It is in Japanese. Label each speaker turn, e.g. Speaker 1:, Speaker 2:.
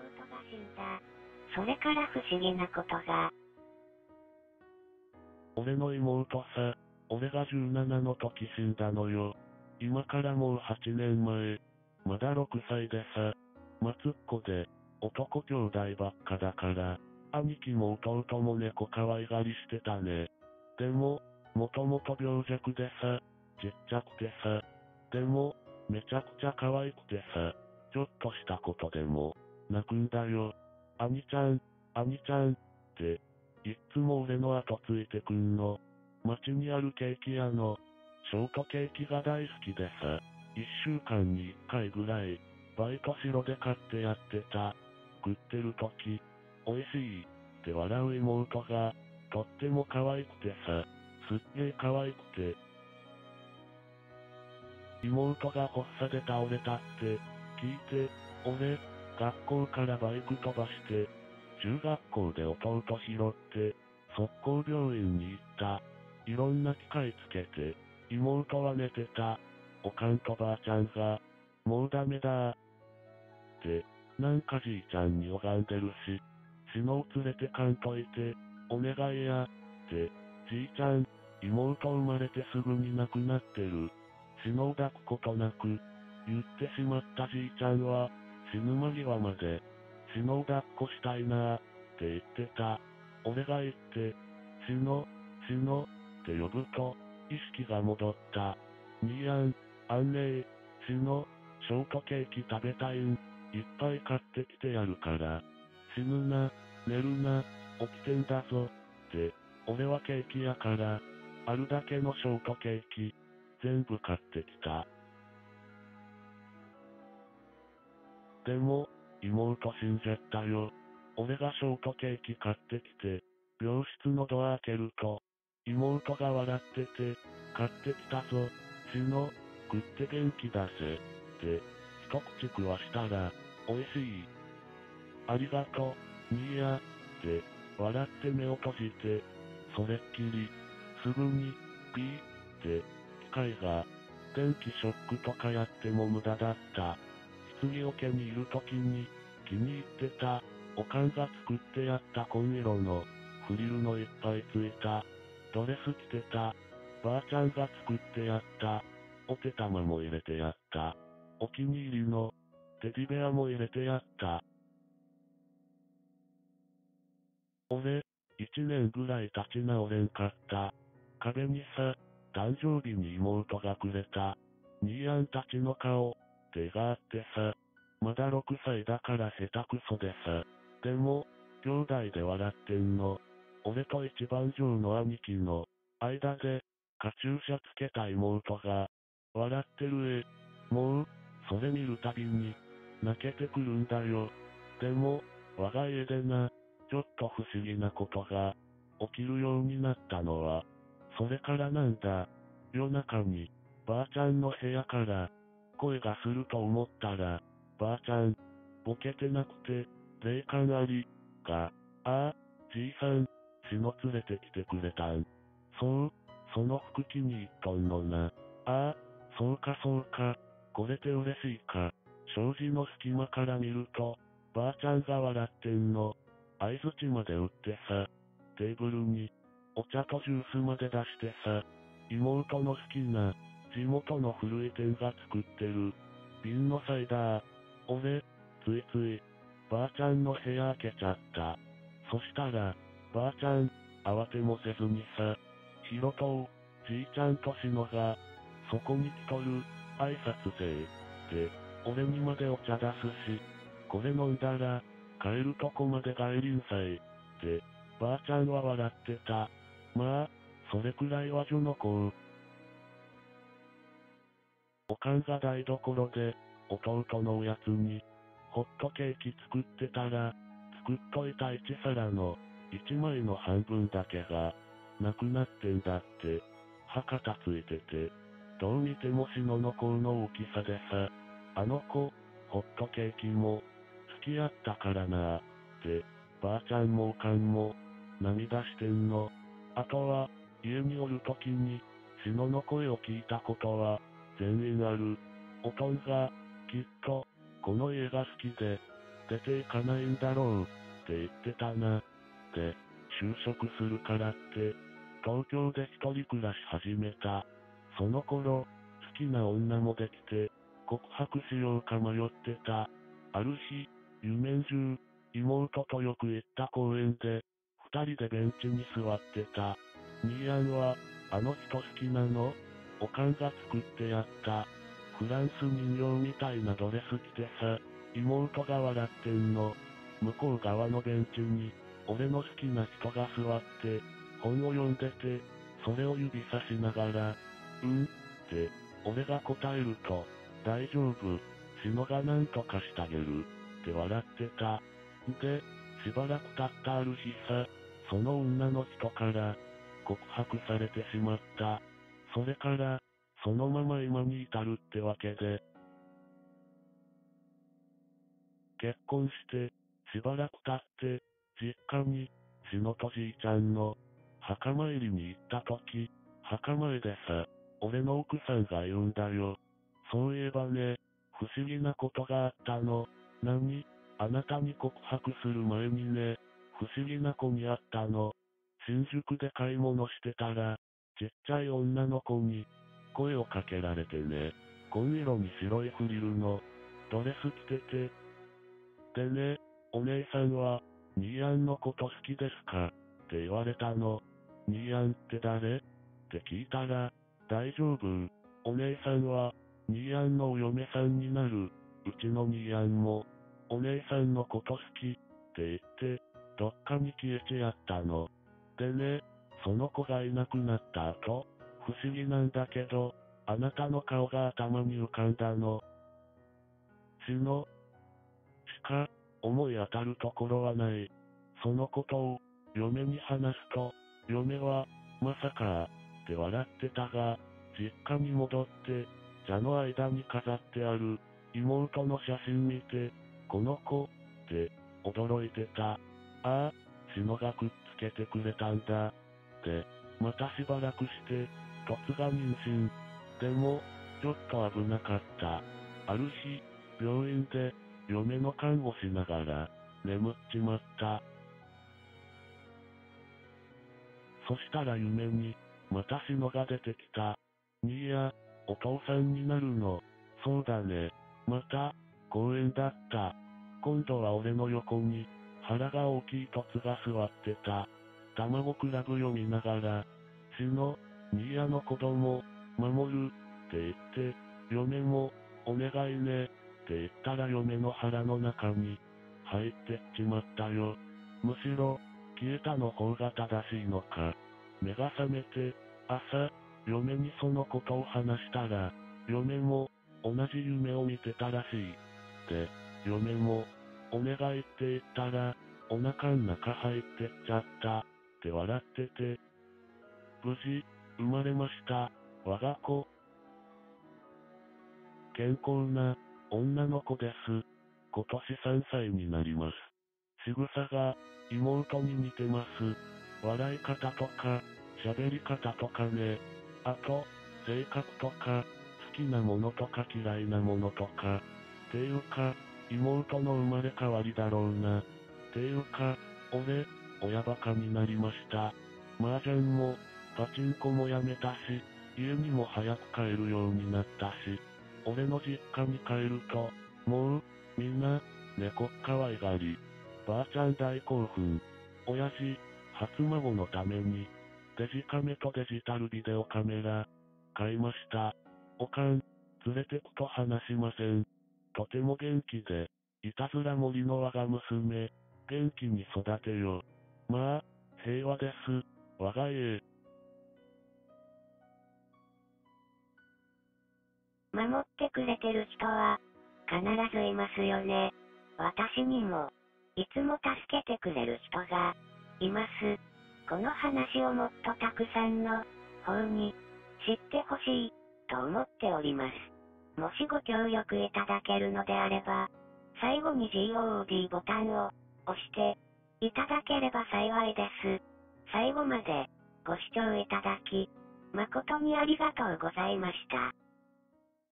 Speaker 1: が死んだ。それから不思議なことが。
Speaker 2: 俺の妹さ、俺が17の時死んだのよ。今からもう8年前。まだ6歳でさ、末っ子で、男兄弟ばっかだから、兄貴も弟も猫可愛がりしてたね。でも、もともと病弱でさ、ちっちゃくてさ、でも、めちゃくちゃ可愛くてさ、ちょっとしたことでも、泣くんだよ。兄ちゃん、兄ちゃん、って、いっつも俺の後ついてくんの。街にあるケーキ屋の、ショートケーキが大好きでさ、1週間に1回ぐらい、バイトしろで買ってやってた。食ってる時、美味しい、って笑う妹が、とっても可愛くてさ、すっげー可愛くて。妹が発作で倒れたって、聞いて、俺、学校からバイク飛ばして、中学校で弟拾って、速攻病院に行った。いろんな機械つけて、妹は寝てた。おかんとばあちゃんが、もうダメだー。って、なんかじいちゃんに拝んでるし、死のう連れてかんといて、お願いや、って、じいちゃん、妹生まれてすぐに亡くなってる。死のう抱くことなく、言ってしまったじいちゃんは、死ぬ間際まで、死のう抱っこしたいなー、って言ってた。俺が言って、死の、死の、って呼ぶと、意識が戻った。兄やん、あんねー、死の、ショートケーキ食べたいん、いっぱい買ってきてやるから。死ぬな、寝るな、起きてんだぞ、って、俺はケーキ屋から、あるだけのショートケーキ、全部買ってきた。でも、妹死んじゃったよ。俺がショートケーキ買ってきて、病室のドア開けると、妹が笑ってて、買ってきたぞ、死の、食って元気だぜ、って、一口食わしたら、美味しい。ありがとう、兄や、って、笑って目を閉じて、それっきり、すぐに、ピー、って、機械が、電気ショックとかやっても無駄だった。棺桶にいる時に、気に入ってた、おかんが作ってやった紺色の、フリルのいっぱいついた、ドレス着てた、ばあちゃんが作ってやった、お手玉も入れてやった、お気に入りの、テディベアも入れてやった。俺、1年ぐらい立ち直れんかった。壁にさ、誕生日に妹がくれた、兄やんたちの顔、って絵があってさ、まだ6歳だから下手くそでさ、でも、兄弟で笑ってんの。俺と一番上の兄貴の、間で、カチューシャつけた妹が、笑ってるもう、それ見るたびに、泣けてくるんだよ。でも、我が家でな、ちょっと不思議なことが、起きるようになったのは、それからなんだ。夜中に、ばあちゃんの部屋から、声がすると思ったら、ばあちゃん、ボケてなくて、霊感あり、が、ああ、じいさん、血の連れてきてくれたん。そう、その服気に入っとんのな。ああ、そうかそうか、これで嬉しいか。障子の隙間から見ると、ばあちゃんが笑ってんの。相槌まで打ってさ、テーブルに、お茶とジュースまで出してさ、妹の好きな、地元の古い店が作ってる、瓶のサイダー。俺、ついつい、ばあちゃんの部屋開けちゃった。そしたら、ばあちゃん、慌てもせずにさ、ヒロとじいちゃんとしのが、そこに来とる、挨拶せって、俺にまでお茶出すし、これ飲んだら、帰るとこまで帰りんさい、って、ばあちゃんは笑ってた。まあ、それくらいは女の子。おかんが台所で、弟のおやつに、ホットケーキ作ってたら、作っといた1皿の、1枚の半分だけが、なくなってんだって、博多ついてて、どう見てもシノの甲の大きさでさ、あの子、ホットケーキも、好きやったからなって、ばあちゃんもおかんも、涙してんの。あとは、家におるときに、シノの声を聞いたことは、全員ある。おとんが、きっと、この家が好きで、出ていかないんだろうって言ってたな。で、就職するからって、東京で一人暮らし始めた。その頃、好きな女もできて、告白しようか迷ってた。ある日、夢中、妹とよく行った公園で、二人でベンチに座ってた。兄やんは、あの人好きなの？おかんが作ってやった。フランス人形みたいなドレス着てさ、妹が笑ってんの。向こう側のベンチに、俺の好きな人が座って、本を読んでて、それを指さしながら、って、俺が答えると、大丈夫、シノがなんとかしてあげる、って笑ってた。で、しばらく経ったある日さ、その女の人から、告白されてしまった。それから、そのまま今に至るってわけで。結婚して、しばらく経って、実家に、シノとじいちゃんの、墓参りに行った時、墓前でさ、俺の奥さんが言うんだよ。そういえばね、不思議なことがあったの。何？あなたに告白する前にね、不思議な子に会ったの。新宿で買い物してたら、ちっちゃい女の子に、声をかけられてね、紺色に白いフリルの、ドレス着てて、でね、お姉さんは、兄やんのこと好きですかって言われたの。兄やんって誰って聞いたら、大丈夫。お姉さんは、兄やんのお嫁さんになる。うちの兄やんも、お姉さんのこと好きって言って、どっかに消えちやったの。でね、その子がいなくなった後、不思議なんだけど、あなたの顔が頭に浮かんだの。しの、しか、思い当たるところはない。そのことを、嫁に話すと、嫁は、まさか、って笑ってたが、実家に戻って、茶の間に飾ってある、妹の写真見て、この子、って、驚いてた。ああ、シノがくっつけてくれたんだ。で、またしばらくして、突が妊娠。でも、ちょっと危なかった。ある日、病院で、嫁の看護しながら、眠っちまった。そしたら夢に、またシノが出てきた。兄や、お父さんになるの。そうだね。また、公園だった。今度は俺の横に、腹が大きいトツが座ってた。卵クラブ読みながら、シノ、兄やの子供、守る、って言って、嫁も、お願いね、って言ったら嫁の腹の中に、入ってっちまったよ。むしろ、消えたの方が正しいのか。目が覚めて、朝、嫁にそのことを話したら、嫁も、同じ夢を見てたらしい。で、嫁も、お願いって言ったら、お腹ん中入ってっちゃった、って笑ってて、無事、生まれました、我が子。健康な、女の子です。今年3歳になります。仕草が、妹に似てます。笑い方とか、喋り方とかね。あと、性格とか、好きなものとか嫌いなものとか。っていうか、妹の生まれ変わりだろうな。っていうか、俺、親バカになりました。麻雀も、パチンコもやめたし、家にも早く帰るようになったし、俺の実家に帰ると、もう、みんな、猫っかわいがり。ばあちゃん大興奮。親父、初孫のために、デジカメとデジタルビデオカメラ、買いました。おかん、連れてくと話しません。とても元気で、いたずら森の我が娘、元気に育てよ。まあ、平和です、我が家。
Speaker 1: 守ってくれてる人は、必ずいますよね。私にも、いつも助けてくれる人が、います。この話をもっとたくさんの、方に、知ってほしい、と思っております。もしご協力いただけるのであれば、最後に GOD ボタンを、押して、いただければ幸いです。最後まで、ご視聴いただき、誠にありがとうございました。